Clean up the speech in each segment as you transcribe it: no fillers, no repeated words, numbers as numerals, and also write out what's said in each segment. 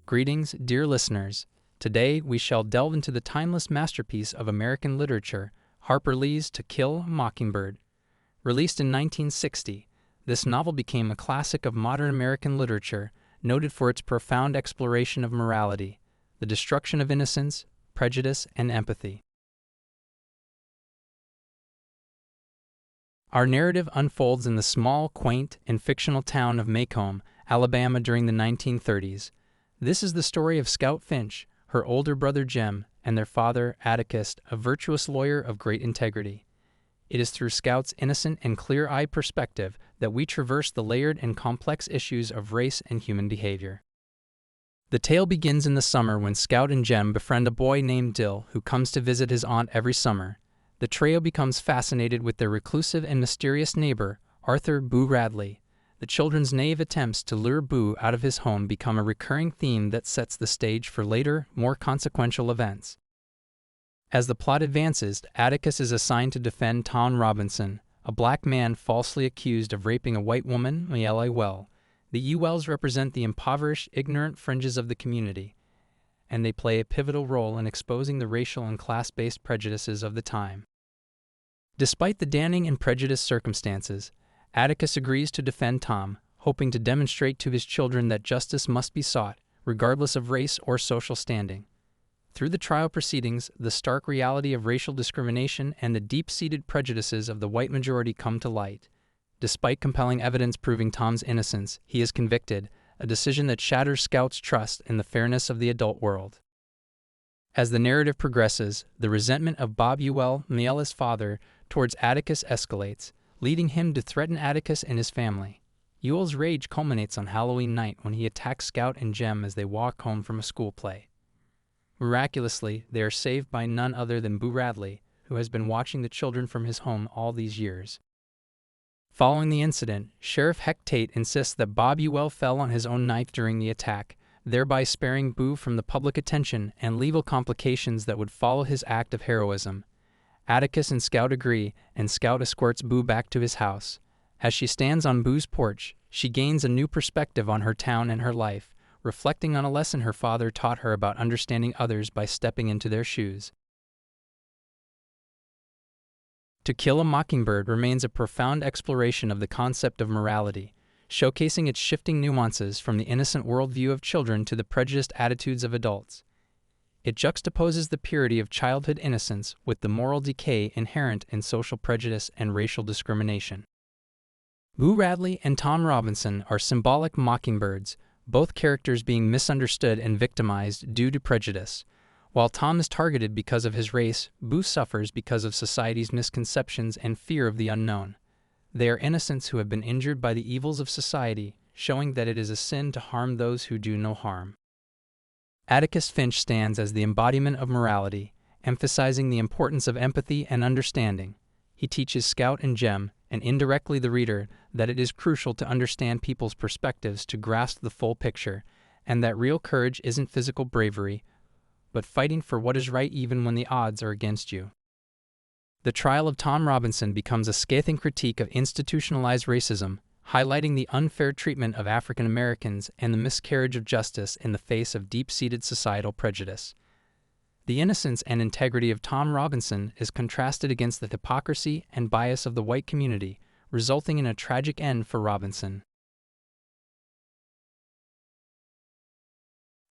Greetings, dear listeners. Today we shall delve into the timeless masterpiece of American literature, Harper Lee's To Kill a Mockingbird. Released in 1960, this novel became a classic of modern American literature, noted for its profound exploration of morality, the destruction of innocence, prejudice, and empathy. Our narrative unfolds in the small, quaint, and fictional town of Maycomb, Alabama during the 1930s. This is the story of Scout Finch, her older brother Jem, and their father, Atticus, a virtuous lawyer of great integrity. It is through Scout's innocent and clear-eyed perspective that we traverse the layered and complex issues of race and human behavior. The tale begins in the summer when Scout and Jem befriend a boy named Dill who comes to visit his aunt every summer. The trio becomes fascinated with their reclusive and mysterious neighbor, Arthur Boo Radley. The children's naive attempts to lure Boo out of his home become a recurring theme that sets the stage for later, more consequential events. As the plot advances, Atticus is assigned to defend Tom Robinson, a black man falsely accused of raping a white woman, Mayella Well. The Ewells represent the impoverished, ignorant fringes of the community, and they play a pivotal role in exposing the racial and class-based prejudices of the time. Despite the damning and prejudiced circumstances, Atticus agrees to defend Tom, hoping to demonstrate to his children that justice must be sought, regardless of race or social standing. Through the trial proceedings, the stark reality of racial discrimination and the deep-seated prejudices of the white majority come to light. Despite compelling evidence proving Tom's innocence, he is convicted, a decision that shatters Scout's trust in the fairness of the adult world. As the narrative progresses, the resentment of Bob Ewell, Mayella's father, towards Atticus escalates, leading him to threaten Atticus and his family. Ewell's rage culminates on Halloween night when he attacks Scout and Jem as they walk home from a school play. Miraculously, they are saved by none other than Boo Radley, who has been watching the children from his home all these years. Following the incident, Sheriff Heck Tate insists that Bob Ewell fell on his own knife during the attack, thereby sparing Boo from the public attention and legal complications that would follow his act of heroism. Atticus and Scout agree, and Scout escorts Boo back to his house. As she stands on Boo's porch, she gains a new perspective on her town and her life, reflecting on a lesson her father taught her about understanding others by stepping into their shoes. To Kill a Mockingbird remains a profound exploration of the concept of morality, showcasing its shifting nuances from the innocent worldview of children to the prejudiced attitudes of adults. It juxtaposes the purity of childhood innocence with the moral decay inherent in social prejudice and racial discrimination. Boo Radley and Tom Robinson are symbolic mockingbirds, both characters being misunderstood and victimized due to prejudice. While Tom is targeted because of his race, Boo suffers because of society's misconceptions and fear of the unknown. They are innocents who have been injured by the evils of society, showing that it is a sin to harm those who do no harm. Atticus Finch stands as the embodiment of morality, emphasizing the importance of empathy and understanding. He teaches Scout and Jem, and indirectly the reader, that it is crucial to understand people's perspectives to grasp the full picture, and that real courage isn't physical bravery, but fighting for what is right even when the odds are against you. The trial of Tom Robinson becomes a scathing critique of institutionalized racism, highlighting the unfair treatment of African Americans and the miscarriage of justice in the face of deep-seated societal prejudice. The innocence and integrity of Tom Robinson is contrasted against the hypocrisy and bias of the white community, resulting in a tragic end for Robinson.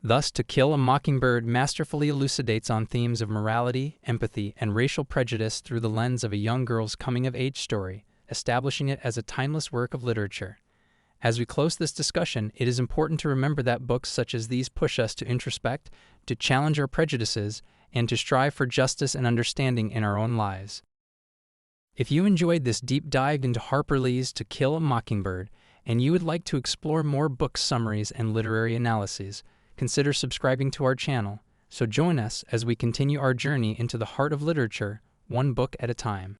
Thus, To Kill a Mockingbird masterfully elucidates on themes of morality, empathy, and racial prejudice through the lens of a young girl's coming-of-age story, establishing it as a timeless work of literature. As we close this discussion, it is important to remember that books such as these push us to introspect, to challenge our prejudices, and to strive for justice and understanding in our own lives. If you enjoyed this deep dive into Harper Lee's To Kill a Mockingbird, and you would like to explore more book summaries and literary analyses, consider subscribing to our channel. So join us as we continue our journey into the heart of literature, one book at a time.